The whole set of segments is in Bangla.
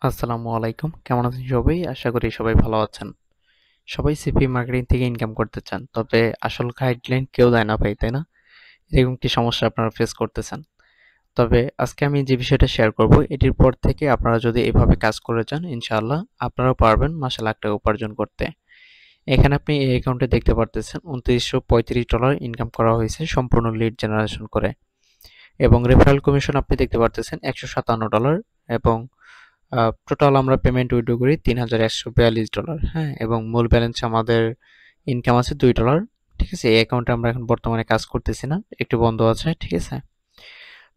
আসসালামু আলাইকুম। কেমন আছেন সবাই? আশা করি সবাই ভালো আছেন। সবাই সিপি মার্কেটিং থেকে ইনকাম করতে চান। তবে আসল গাইডলাইন কেউ দেয় না ভাই, তাই না? এরকম একটি সমস্যা আপনারা ফেস করতেছেন। তবে আজকে আমি যে বিষয়টা শেয়ার করব, এটির পর থেকে আপনারা যদি এভাবে কাজ করে যান, ইনশাআল্লাহ আপনারাও পারবেন মাসে লাখ টাকা উপার্জন করতে। এখানে আপনি এই অ্যাকাউন্টে দেখতে পারতেছেন $২৯৩৫ ইনকাম করা হয়েছে সম্পূর্ণ লিড জেনারেশন করে। এবং রেফারেল কমিশন আপনি দেখতে পারতেছেন $১৫৭ এবং টোটাল আমরা পেমেন্ট উইথড্র করি $৩,১৪২। হ্যাঁ, এবং মূল ব্যালেন্স আমাদের ইনকাম আছে $2। ঠিক আছে, এই অ্যাকাউন্টে আমরা এখন বর্তমানে কাজ করতেছি না, একটু বন্ধ আছে। ঠিক আছে,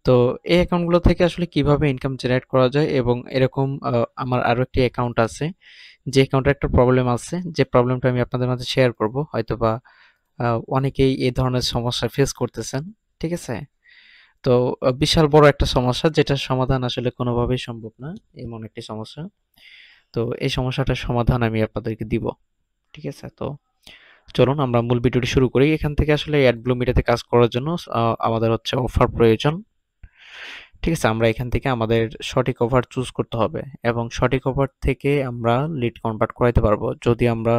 তো এই অ্যাকাউন্টগুলো থেকে আসলে কিভাবে ইনকাম জেনারেট করা যায়, এবং এরকম আমার আরও একটি অ্যাকাউন্ট আছে যে অ্যাকাউন্টে একটা প্রবলেম আছে, যে প্রবলেমটা আমি আপনাদের মাঝে শেয়ার করব। হয়তোবা অনেকেই এই ধরনের সমস্যা ফেস করতেছেন। ঠিক আছে, তো বিশাল বড় একটা সমস্যা, যেটার সমাধান আসলে কোনোভাবেই সম্ভব না, এমন একটি সমস্যা। তো এই সমস্যাটার সমাধান আমি আপনাদেরকে দিব। ঠিক আছে, তো চলুন আমরা মূল ভিডিওটি শুরু করি। এখান থেকে আসলে অ্যাডব্লু মিডিয়াতে কাজ করার জন্য আমাদের হচ্ছে অফার প্রয়োজন। ঠিক আছে, আমরা এখান থেকে আমাদের সঠিক অফার চুজ করতে হবে, এবং সঠিক অফার থেকে আমরা লিড কনভার্ট করাইতে পারবো। যদি আমরা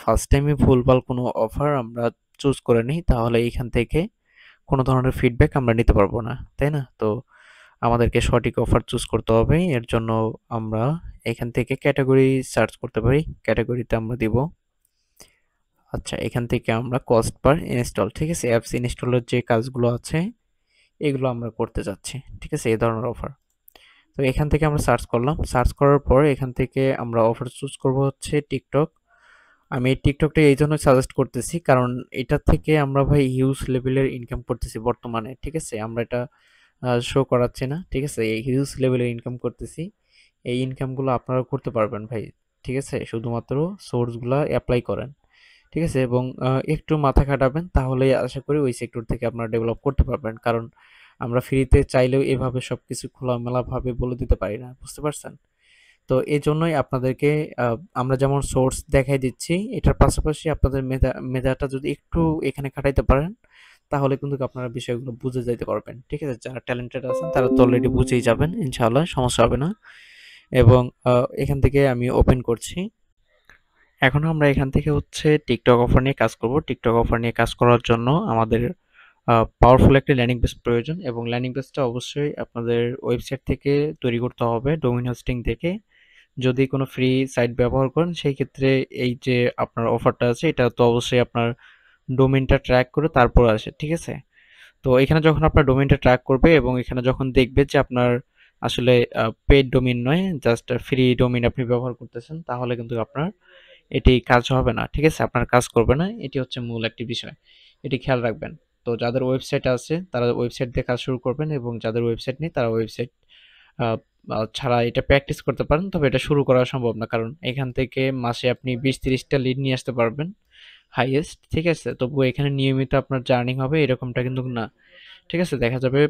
ফার্স্ট টাইমে ভুলভাল কোনো অফার আমরা চুজ করে নিই, তাহলে এখান থেকে কোনো ধরনের ফিডব্যাক আমরা নিতে পারবো না, তাই না? তো আমাদেরকে সঠিক অফার চুজ করতে হবে। এর জন্য আমরা এখান থেকে ক্যাটাগরি সার্চ করতে পারি। ক্যাটাগরিতে আমরা দিব, আচ্ছা, এখান থেকে আমরা কস্ট পার ইনস্টল, ঠিক আছে, অ্যাপস ইনস্টলের যে কাজগুলো আছে এগুলো আমরা করতে যাচ্ছি। ঠিক আছে, এই ধরনের অফার। তো এখান থেকে আমরা সার্চ করলাম, সার্চ করার পর এখান থেকে আমরা অফার চুজ করব হচ্ছে টিকটক। আমি এই টিকটকটা এই জন্য সাজেস্ট করতেছি, কারণ এটা থেকে আমরা ভাই হিউজ লেভেলের ইনকাম করতেছি বর্তমানে। ঠিক আছে, আমরা এটা শো করাচ্ছি না। ঠিক আছে, এই হিউজ লেভেলের ইনকাম করতেছি। এই ইনকামগুলো আপনারাও করতে পারবেন ভাই। ঠিক আছে, শুধুমাত্র সোর্সগুলো অ্যাপ্লাই করেন। ঠিক আছে, এবং একটু মাথা খাটাবেন, তাহলেই আশা করি ওই সেক্টর থেকে আপনারা ডেভেলপ করতে পারবেন। কারণ আমরা ফ্রিতে চাইলেও এভাবে সবকিছু খোলামেলাভাবে বলে দিতে পারি না, বুঝতে পারছেন? তো এই জন্যই আপনাদেরকে আমরা যেমন সোর্স দেখাই দিচ্ছি, এটার পাশাপাশি আপনাদের মেধাটা যদি একটু এখানে খাটাইতে পারেন, তাহলে কিন্তু আপনারা বিষয়গুলো বুঝে যাইতে পারবেন। ঠিক আছে, যারা ট্যালেন্টেড আছেন তারা তো অলরেডি বুঝেই যাবেন, ইনশাআল্লাহ সমস্যা হবে না। এবং এখান থেকে আমি ওপেন করছি। এখন আমরা এখান থেকে হচ্ছে টিকটক অফার নিয়ে কাজ করব। টিকটক অফার নিয়ে কাজ করার জন্য আমাদের পাওয়ারফুল একটি ল্যান্ডিং পেজ প্রয়োজন, এবং ল্যান্ডিং পেজটা অবশ্যই আপনাদের ওয়েবসাইট থেকে তৈরি করতে হবে, ডোমেইন হোস্টিং থেকে। যদি কোনো ফ্রি সাইট ব্যবহার করেন, সেই ক্ষেত্রে এই যে আপনার অফারটা আছে, এটা তো অবশ্যই আপনার ডোমেইনটা ট্র্যাক করে তারপর আসে। ঠিক আছে, তো এখানে যখন আপনার ডোমেইনটা ট্র্যাক করবে, এবং এখানে যখন দেখবে যে আপনার আসলে পেইড ডোমেইন নয়, জাস্ট ফ্রি ডোমেইন আপনি ব্যবহার করতেছেন, তাহলে কিন্তু আপনার এটি কাজ হবে না। ঠিক আছে, আপনার কাজ করবে না, এটি হচ্ছে মূল একটি বিষয়, এটি খেয়াল রাখবেন। তো যাদের ওয়েবসাইট আছে তারা ওয়েবসাইট দিয়ে কাজ শুরু করবেন, এবং যাদের ওয়েবসাইট নেই তারা ওয়েবসাইট ছাড়া এটা প্র্যাকটিস করতে পারেন। তবে এটা শুরু করা সম্ভব না, কারণ এখান থেকে মাসে আপনি 20-30টা লিড নিয়ে আসতে পারবেন হাইয়েস্ট। ঠিক আছে, তবুও এখানে নিয়মিত আপনার জার্নিং হবে এরকমটা কিন্তু না। ঠিক আছে, দেখা যাবে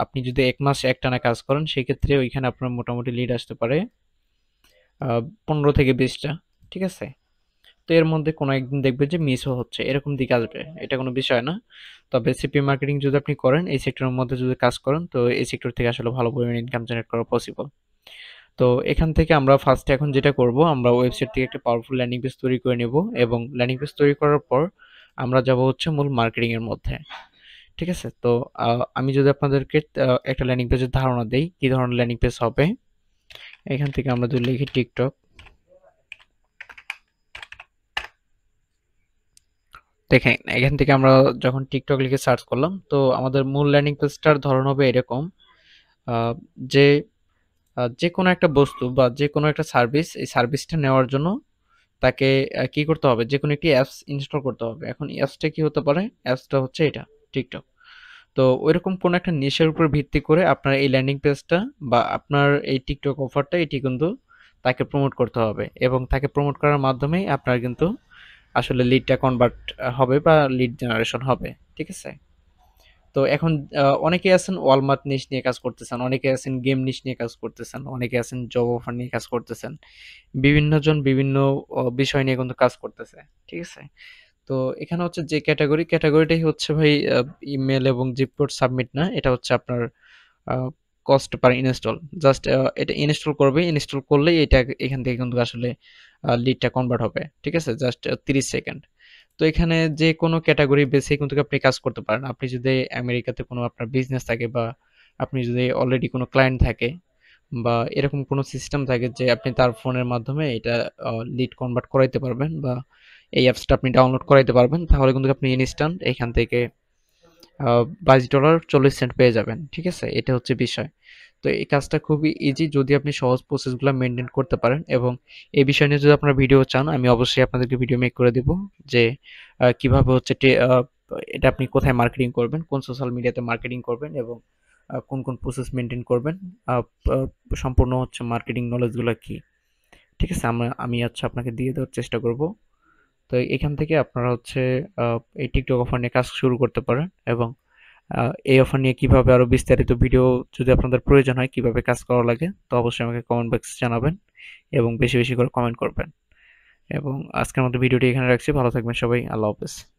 আপনি যদি 1 মাস একটানা কাজ করেন, সেক্ষেত্রে ওইখানে আপনার মোটামুটি লিড আসতে পারে 15 থেকে 20টা। ঠিক আছে, তো এর মধ্যে কোনো একদিন দেখবে যে মিসও হচ্ছে, এরকম দিকে আসবে, এটা কোনো বিষয় না। তবে সিপি মার্কেটিং যদি আপনি করেন, এই সেক্টরের মধ্যে যদি কাজ করেন, তো এই সেক্টর থেকে আসলে ভালো পরিমাণে ইনকাম জেনারেট করা পসিবল। তো এখান থেকে আমরা ফার্স্টে এখন যেটা করব, আমরা ওয়েবসাইট থেকে একটা পাওয়ারফুল ল্যান্ডিং পেজ তৈরি করে নেব, এবং ল্যান্ডিং পেজ তৈরি করার পর আমরা যাব হচ্ছে মূল মার্কেটিং এর মধ্যে। ঠিক আছে, তো আমি যদি আপনাদেরকে একটা ল্যান্ডিং পেজের ধারণা দেই, কি ধরনের ল্যান্ডিং পেজ হবে। এখান থেকে আমরা যদি লিখি টিকটক, দেখেন এখান থেকে আমরা যখন টিকটক লিখে সার্চ করলাম, তো আমাদের মূল ল্যান্ডিং পেজটার ধরন হবে এরকম, আহ, যে যে কোনো একটা বস্তু বা যে কোনো একটা সার্ভিস, এই সার্ভিসটা নেওয়ার জন্য তাকে কি করতে হবে, যে কোনো একটি অ্যাপস ইনস্টল করতে হবে। এখন অ্যাপসটা কি হতে পারে, অ্যাপসটা হচ্ছে এটা টিকটক। তো ওইরকম কোনো একটা নিশের উপর ভিত্তি করে আপনার এই ল্যান্ডিং পেজটা বা আপনার এই টিকটক অফারটা, এটি কিন্তু তাকে প্রমোট করতে হবে, এবং তাকে প্রমোট করার মাধ্যমেই আপনার কিন্তু আসলে লিডটা কনভার্ট হবে বা লিড জেনারেশন হবে। ঠিক আছে, তো এখন অনেকে আছেন ওয়ালমার্ট নিশ নিয়ে কাজ করতেছেন, অনেকে আছেন গেম নিশ নিয়ে কাজ করতেছেন, অনেকে আছেন জব অফার নিয়ে কাজ করতেছেন। বিভিন্ন জন বিভিন্ন বিষয় নিয়ে কিন্তু কাজ করতেছে। ঠিক আছে, তো এখানে হচ্ছে যে ক্যাটাগরিটাই হচ্ছে ভাই ইমেল এবং জিপকোড সাবমিট না, এটা হচ্ছে আপনার কস্ট পার ইনস্টল। জাস্ট এটা ইনস্টল করবে, ইনস্টল করলেই এটা এখান থেকে কিন্তু আসলে লিডটা কনভার্ট হবে। ঠিক আছে, জাস্ট 30 সেকেন্ড। তো এখানে যে কোনো ক্যাটাগরি বেসে কিন্তু আপনি কাজ করতে পারেন। আপনি যদি আমেরিকাতে কোনো আপনার বিজনেস থাকে, বা আপনি যদি অলরেডি কোনো ক্লায়েন্ট থাকে, বা এরকম কোনো সিস্টেম থাকে যে আপনি তার ফোনের মাধ্যমে এটা লিড কনভার্ট করাইতে পারবেন, বা এই অ্যাপসটা আপনি ডাউনলোড করাইতে পারবেন, তাহলে কিন্তু আপনি ইনস্ট্যান্ট এখান থেকে $22.40 পেয়ে যাবেন। ঠিক আছে, এটা হচ্ছে বিষয়। তো এই কাজটা খুবই ইজি যদি আপনি সহজ প্রসেসগুলো মেনটেন করতে পারেন, এবং এই বিষয় নিয়ে যদি আপনারা ভিডিও চান, আমি অবশ্যই আপনাদেরকে ভিডিও মেক করে দেব যে কিভাবে হচ্ছে এটা আপনি কোথায় মার্কেটিং করবেন, কোন সোশ্যাল মিডিয়াতে মার্কেটিং করবেন, এবং কোন কোন প্রসেস মেনটেন করবেন, আহ, আহ, সম্পূর্ণ হচ্ছে মার্কেটিং নলেজগুলো কি। ঠিক আছে, আমি হচ্ছে আপনাকে দিয়ে দেওয়ার চেষ্টা করব। তো এখান থেকে আপনারা হচ্ছে এই টিকটক অফার নিয়ে কাজ শুরু করতে পারেন, এবং এই অফার নিয়ে কিভাবে আরো বিস্তারিত ভিডিও যদি আপনাদের প্রয়োজন হয়, কিভাবে কাজ করা লাগে, তো অবশ্যই আমাকে কমেন্ট বক্সে জানাবেন, এবং বেশি বেশি করে কমেন্ট করবেন। এবং আজকের মতো ভিডিওটি এখানে রাখছি। ভালো থাকবেন সবাই। আল্লাহ হাফেজ।